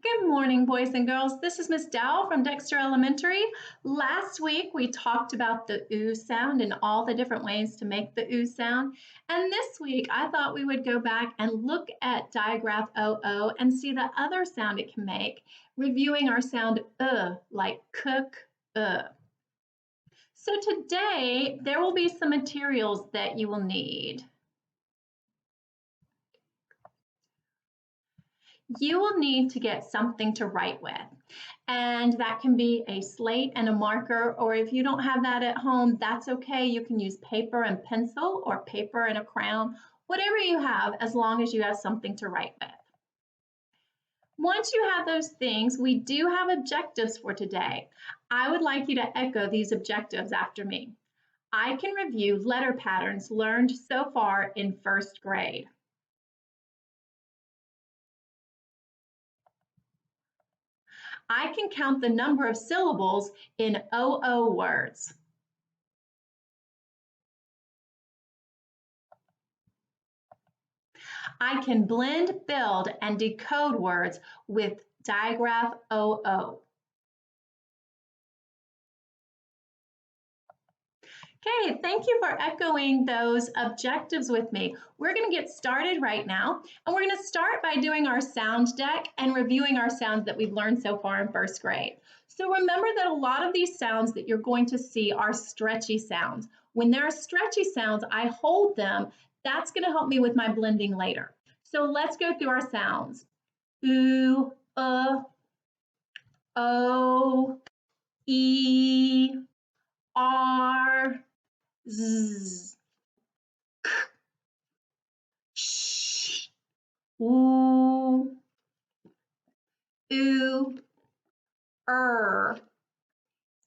Good morning, boys and girls. This is Miss Dow from Dexter Elementary. Last week, we talked about the oo sound and all the different ways to make the oo sound. And this week, I thought we would go back and look at digraph OO and see the other sound it can make, reviewing our sound like cook, So today, there will be some materials that you will need. You will need to get something to write with. And that can be a slate and a marker, or if you don't have that at home, that's okay. You can use paper and pencil or paper and a crayon, whatever you have, as long as you have something to write with. Once you have those things, we do have objectives for today. I would like you to echo these objectives after me. I can review letter patterns learned so far in first grade. I can count the number of syllables in OO words. I can blend, build, and decode words with digraph OO. Okay, thank you for echoing those objectives with me. We're going to get started right now, and we're going to start by doing our sound deck and reviewing our sounds that we've learned so far in first grade. So remember that a lot of these sounds that you're going to see are stretchy sounds. When there are stretchy sounds, I hold them. That's going to help me with my blending later. So let's go through our sounds. Oo, O, E, R, Z, sh, oo,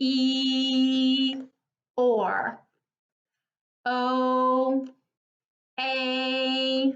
e, or, o, a,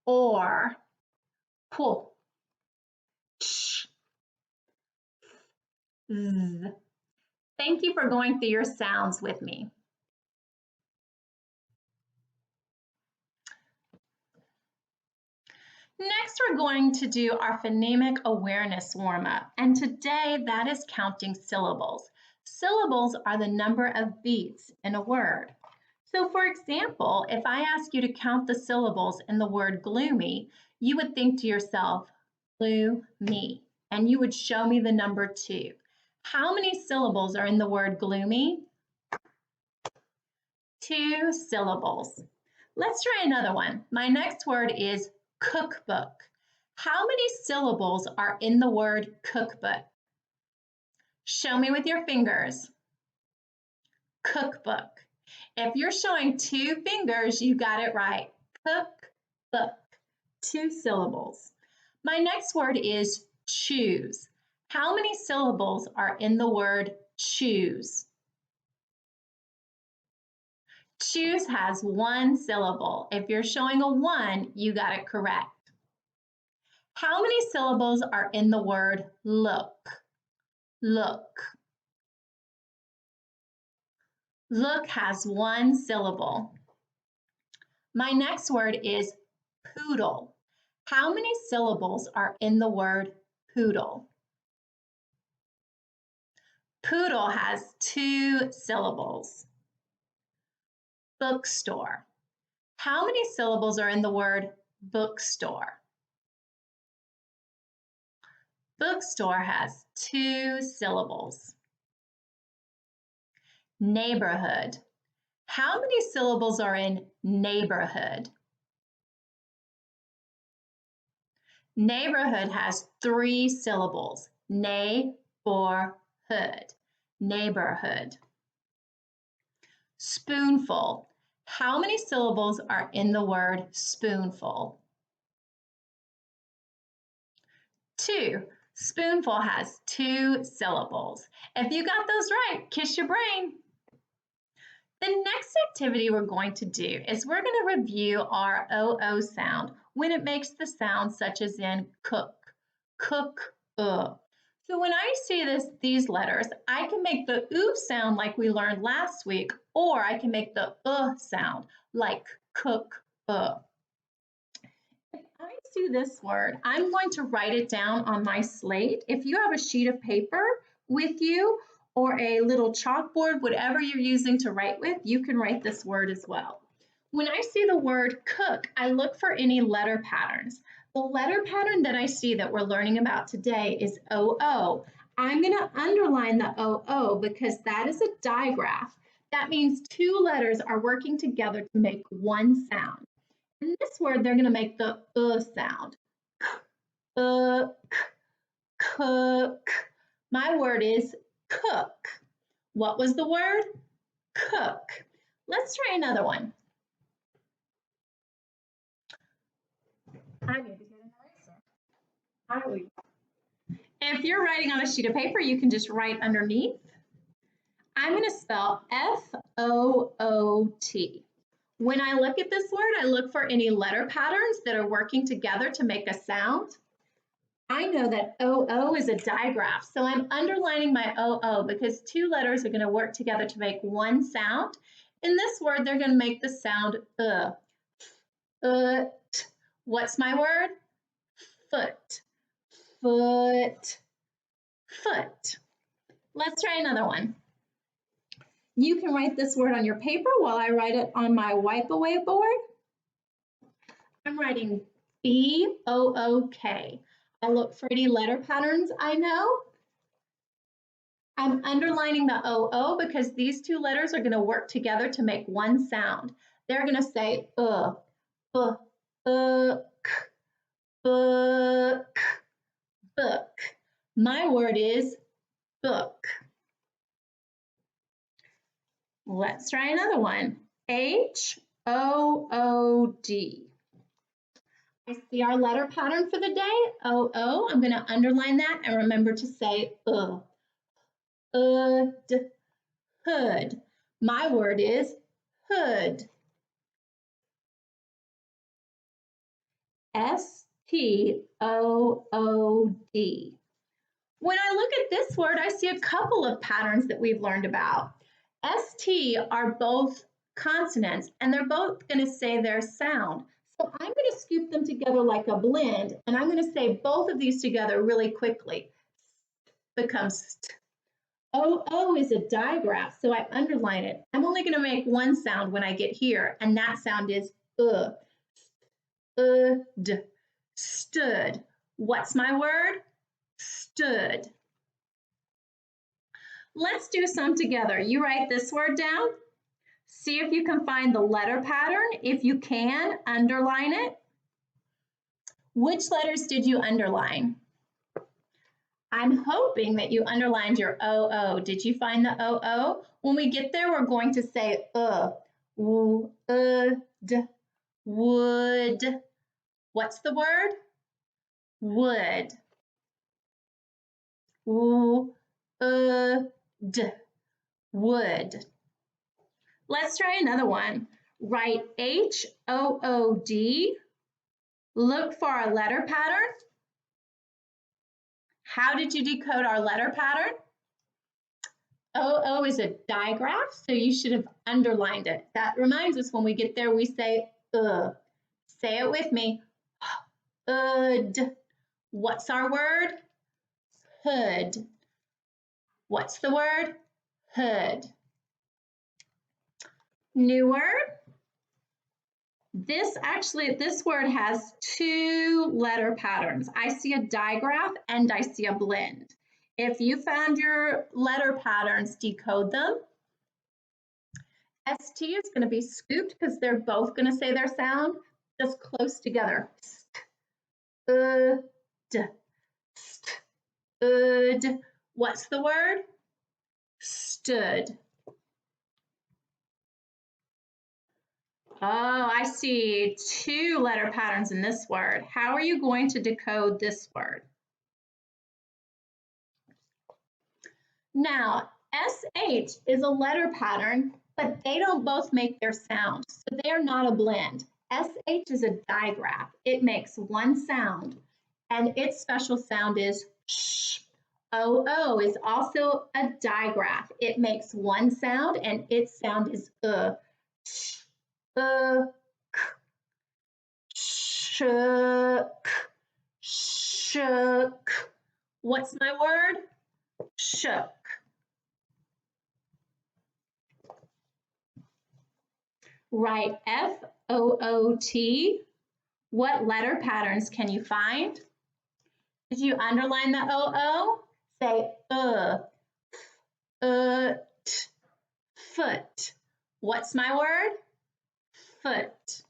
or, pull, sh, z. Thank you for going through your sounds with me. Next, we're going to do our phonemic awareness warm-up, and today that is counting syllables. Syllables are the number of beats in a word. So for example, if I ask you to count the syllables in the word gloomy, you would think to yourself, gloomy, and you would show me the number 2. How many syllables are in the word gloomy? 2 syllables. Let's try another one. My next word is cookbook. How many syllables are in the word cookbook? Show me with your fingers. Cookbook. If you're showing 2 fingers, you got it right. Cookbook. 2 syllables. My next word is choose. How many syllables are in the word choose? Choose has 1 syllable. If you're showing a 1, you got it correct. How many syllables are in the word look? Look. Look has 1 syllable. My next word is poodle. How many syllables are in the word poodle? Poodle has 2 syllables. Bookstore. How many syllables are in the word bookstore? Bookstore has 2 syllables. Neighborhood. How many syllables are in neighborhood? Neighborhood has 3 syllables. Neighborhood. Neighborhood. Spoonful. How many syllables are in the word spoonful? 2. Spoonful has 2 syllables. If you got those right, kiss your brain. The next activity we're going to do is we're going to review our OO sound when it makes the sound such as in cook, cook. So when I see these letters, I can make the oo sound like we learned last week, or I can make the sound like cook. If I see this word, I'm going to write it down on my slate. If you have a sheet of paper with you or a little chalkboard, whatever you're using to write with, you can write this word as well. When I see the word cook, I look for any letter patterns. The letter pattern that I see that we're learning about today is OO. I'm going to underline the OO because that is a digraph. That means two letters are working together to make one sound. In this word, they're going to make the sound. Cook. My word is cook. What was the word? Cook. Let's try another one. I need to get an eraser. If you're writing on a sheet of paper, you can just write underneath. I'm going to spell F-O-O-T. When I look at this word, I look for any letter patterns that are working together to make a sound. I know that OO is a digraph, so I'm underlining my OO because two letters are going to work together to make one sound. In this word, they're going to make the sound What's my word? Foot. Foot. Foot. Let's try another one. You can write this word on your paper while I write it on my wipe away board. I'm writing B-O-O-K. I look for any letter patterns I know. I'm underlining the O-O because these two letters are going to work together to make one sound. They're going to say book, book. My word is book. Let's try another one. H-O-O-D. I see our letter pattern for the day, O-O. I'm going to underline that and remember to say hood. My word is hood. S-T-O-O-D. When I look at this word, I see a couple of patterns that we've learned about. S-T are both consonants, and they're both going to say their sound. So I'm going to scoop them together like a blend, and I'm going to say both of these together really quickly. Becomes st. O-O is a digraph, so I underline it. I'm only going to make one sound when I get here, and that sound is d. Stood. What's my word? Stood. Let's do some together. You write this word down. See if you can find the letter pattern. If you can, underline it. Which letters did you underline? I'm hoping that you underlined your O-O. Did you find the O-O? When we get there, we're going to say d, would. What's the word? Would. D, would. Let's try another one. Write H-O-O-D. Look for our letter pattern. How did you decode our letter pattern? O-O is a digraph, so you should have underlined it. That reminds us when we get there, we say Say it with me. Hood. What's our word? Hood. What's the word? Hood. New word. This word has two letter patterns. I see a digraph and I see a blend. If you found your letter patterns, decode them. ST is going to be scooped because they're both going to say their sound just close together. Stood. What's the word? Stood. Oh, I see two letter patterns in this word. How are you going to decode this word? Now, SH is a letter pattern, but they don't both make their sound, so they are not a blend. SH is a digraph. It makes one sound, and its special sound is sh. OO is also a digraph. It makes one sound and its sound is sh, k, shook, shook. What's my word? Shook. Write F-O-O-T. What letter patterns can you find? Did you underline the O-O? Say t, foot. What's my word? Foot.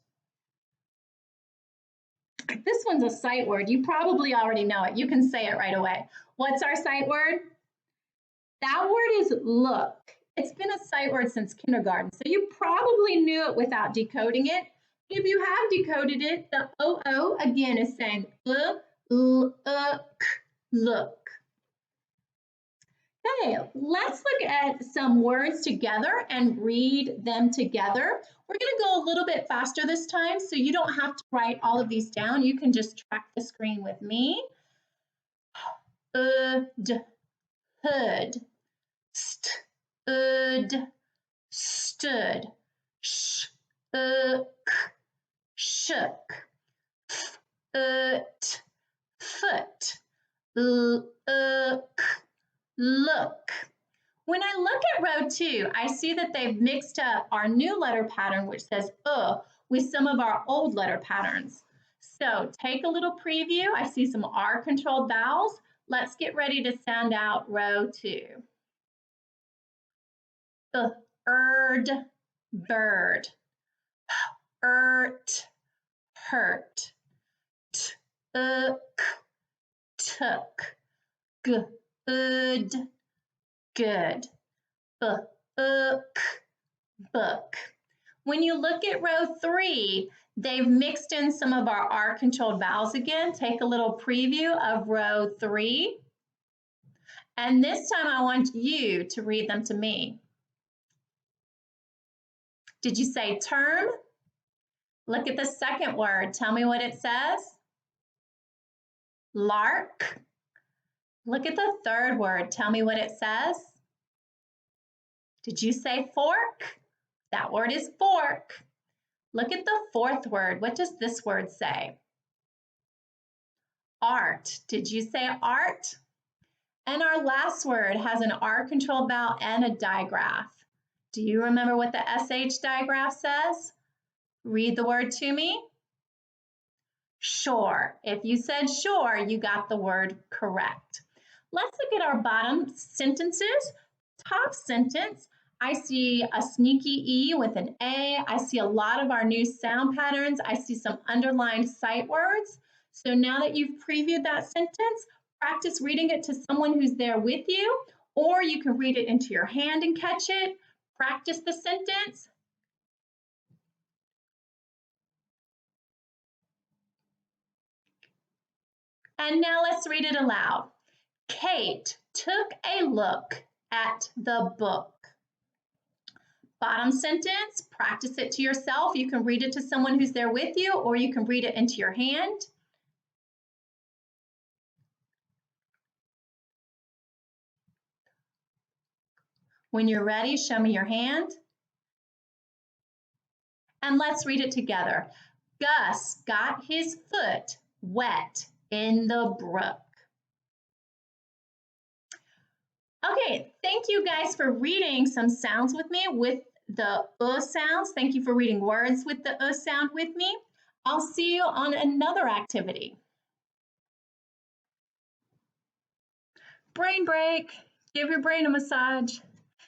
This one's a sight word. You probably already know it. You can say it right away. What's our sight word? That word is look. It's been a sight word since kindergarten, so you probably knew it without decoding it. If you have decoded it, the O-O again is saying look. Okay, let's look at some words together and read them together. We're going to go a little bit faster this time, so you don't have to write all of these down. You can just track the screen with me. Hood, stood, shook, foot, look. When I look at row 2, I see that they've mixed up our new letter pattern, which says with some of our old letter patterns. So take a little preview. I see some R-controlled vowels. Let's get ready to sound out row 2. Bird, hurt, took, good, book. When you look at row 3, they've mixed in some of our R-controlled vowels again. Take a little preview of row 3. And this time I want you to read them to me. Did you say term? Look at the second word. Tell me what it says. Lark. Look at the third word. Tell me what it says. Did you say fork? That word is fork. Look at the fourth word. What does this word say? Art. Did you say art? And our last word has an R-controlled vowel and a digraph. Do you remember what the SH digraph says? Read the word to me. Shore. If you said shore, you got the word correct. Let's look at our bottom sentences. Top sentence, I see a sneaky E with an A. I see a lot of our new sound patterns. I see some underlined sight words. So now that you've previewed that sentence, practice reading it to someone who's there with you, or you can read it into your hand and catch it. Practice the sentence. And now let's read it aloud. Kate took a look at the book. Bottom sentence, practice it to yourself. You can read it to someone who's there with you, or you can read it into your hand. When you're ready, show me your hand. And let's read it together. Gus got his foot wet in the brook. Okay, thank you guys for reading some sounds with me with the sounds. Thank you for reading words with the sound with me. I'll see you on another activity. Brain break. Give your brain a massage.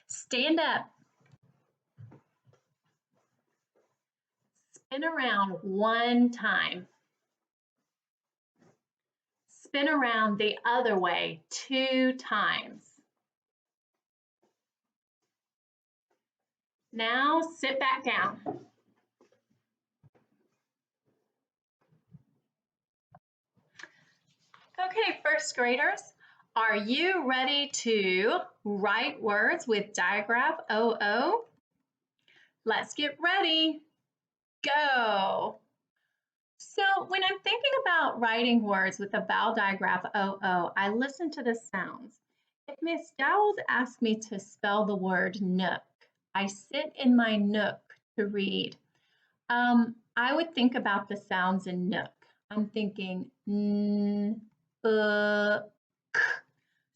Stand up. Spin around one time. Spin around the other way 2 times. Now sit back down. Okay, first graders, are you ready to write words with digraph OO? Let's get ready. Go. So when I'm thinking about writing words with a vowel digraph OO, I listen to the sounds. If Miss Dowles asked me to spell the word nook, I sit in my nook to read. I would think about the sounds in nook. I'm thinking n, k.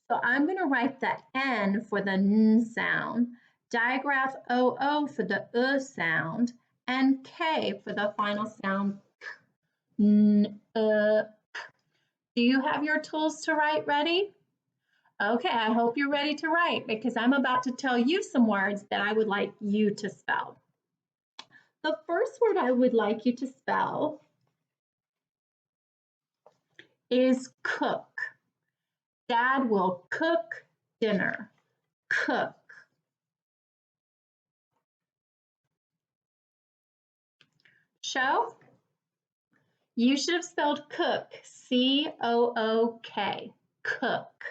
So I'm going to write the N for the N sound, digraph OO for the sound, and K for the final sound N, k. Do you have your tools to write ready? Okay, I hope you're ready to write because I'm about to tell you some words that I would like you to spell. The first word I would like you to spell is cook. Dad will cook dinner. Cook. Show? You should have spelled cook, C-O-O-K, cook.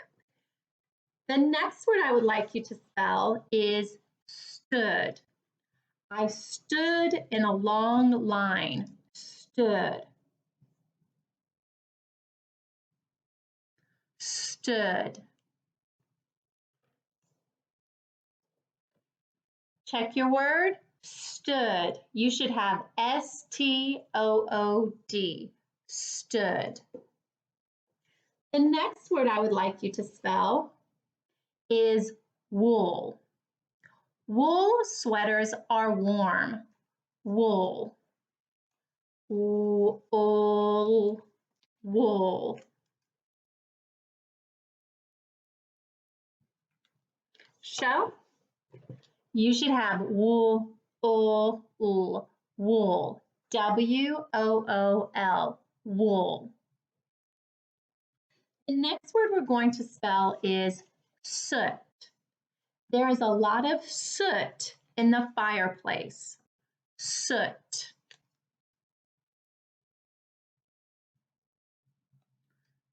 The next word I would like you to spell is stood. I stood in a long line, stood. Stood. Check your word, stood. You should have S-T-O-O-D, stood. The next word I would like you to spell is wool. Wool sweaters are warm. Wool. Wool. Wool. Show? You should have wool, wool, wool. W-O-O-L, wool. The next word we're going to spell is soot. There is a lot of soot in the fireplace. Soot.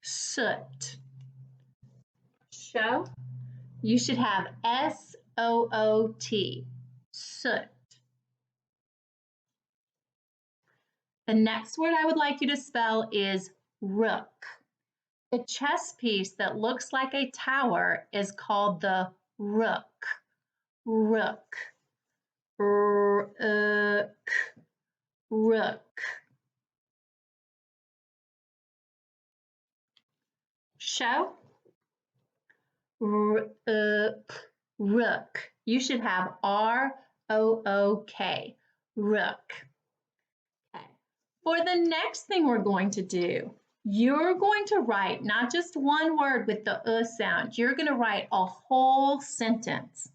Soot. Show? You should have S-O-O-T, soot. The next word I would like you to spell is rook. The chess piece that looks like a tower is called the rook. Rook. Rook. Rook. Show? Rook. You should have R-O-O-K. Rook. Okay. For the next thing we're going to do, you're going to write not just one word with the sound. You're going to write a whole sentence.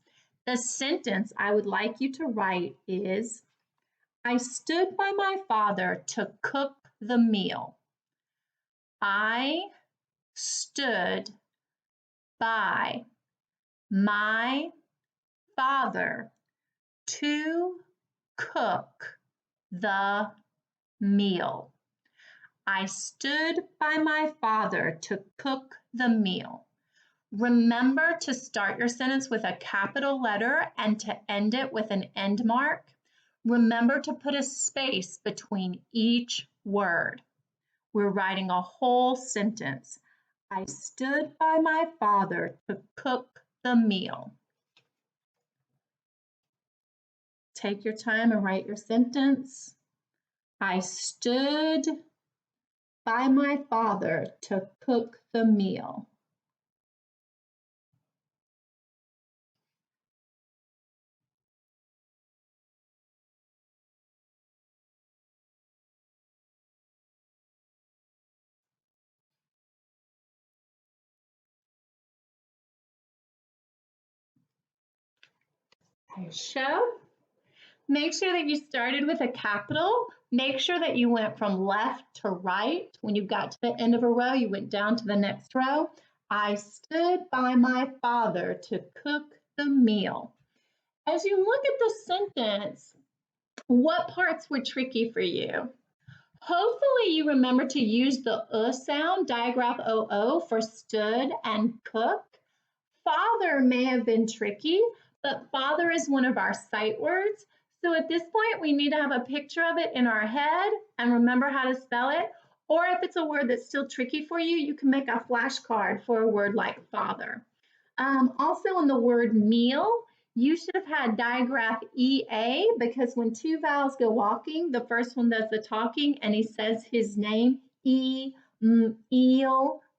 The sentence I would like you to write is, I stood by my father to cook the meal. I stood by my father to cook the meal. I stood by my father to cook the meal. Remember to start your sentence with a capital letter and to end it with an end mark. Remember to put a space between each word. We're writing a whole sentence. I stood by my father to cook the meal. Take your time and write your sentence. I stood by my father to cook the meal. Show. Make sure that you started with a capital. Make sure that you went from left to right. When you got to the end of a row, you went down to the next row. I stood by my father to cook the meal. As you look at the sentence, what parts were tricky for you? Hopefully you remember to use the sound, digraph OO, for stood and cook. Father may have been tricky, but father is one of our sight words. So at this point, we need to have a picture of it in our head and remember how to spell it. Or if it's a word that's still tricky for you, you can make a flashcard for a word like father. Also in the word meal, you should have had digraph EA because when two vowels go walking, the first one does the talking and he says his name, eel,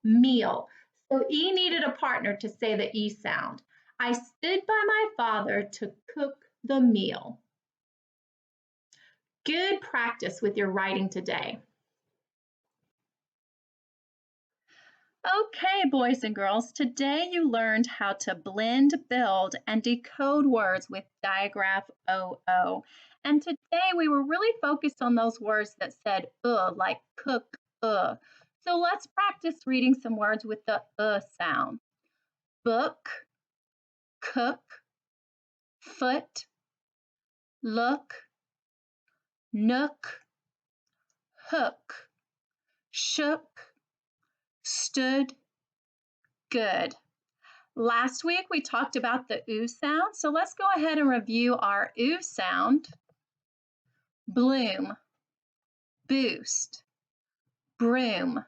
meal. So E needed a partner to say the E sound. I stood by my father to cook the meal. Good practice with your writing today. Okay, boys and girls, today you learned how to blend, build, and decode words with digraph OO. And today we were really focused on those words that said like cook, So let's practice reading some words with the sound. Book, cook, foot, look, nook, hook, shook, stood, good. Last week we talked about the oo sound, so let's go ahead and review our oo sound. Bloom, boost, broom,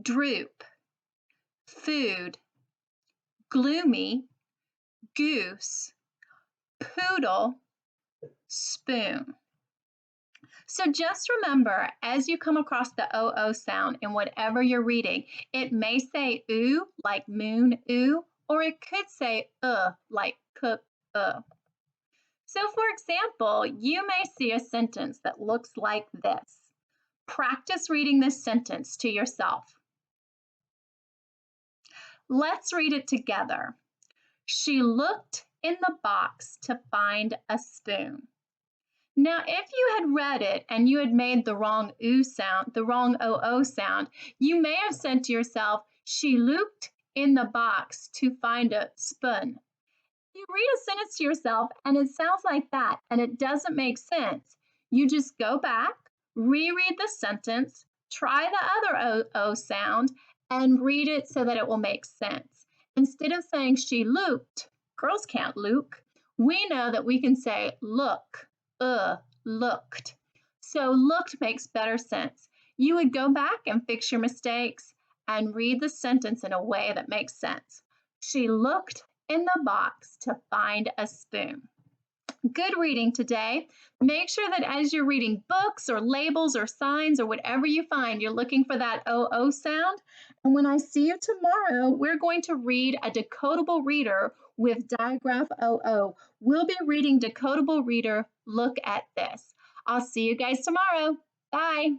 droop, food, gloomy, goose, poodle, spoon. So just remember, as you come across the OO sound in whatever you're reading, it may say oo, like moon, oo, or it could say like cook, So for example, you may see a sentence that looks like this. Practice reading this sentence to yourself. Let's read it together. She looked in the box to find a spoon. Now, if you had read it and you had made the wrong oo sound, the wrong OO sound, you may have said to yourself, she looked in the box to find a spoon. You read a sentence to yourself and it sounds like that and it doesn't make sense. You just go back, reread the sentence, try the other O sound, and read it so that it will make sense. Instead of saying she looked, girls can't look, we know that we can say look, looked. So looked makes better sense. You would go back and fix your mistakes and read the sentence in a way that makes sense. She looked in the box to find a spoon. Good reading today. Make sure that as you're reading books or labels or signs or whatever you find, you're looking for that OO sound. And when I see you tomorrow, we're going to read a decodable reader with digraph OO. We'll be reading decodable reader. Look at this. I'll see you guys tomorrow. Bye.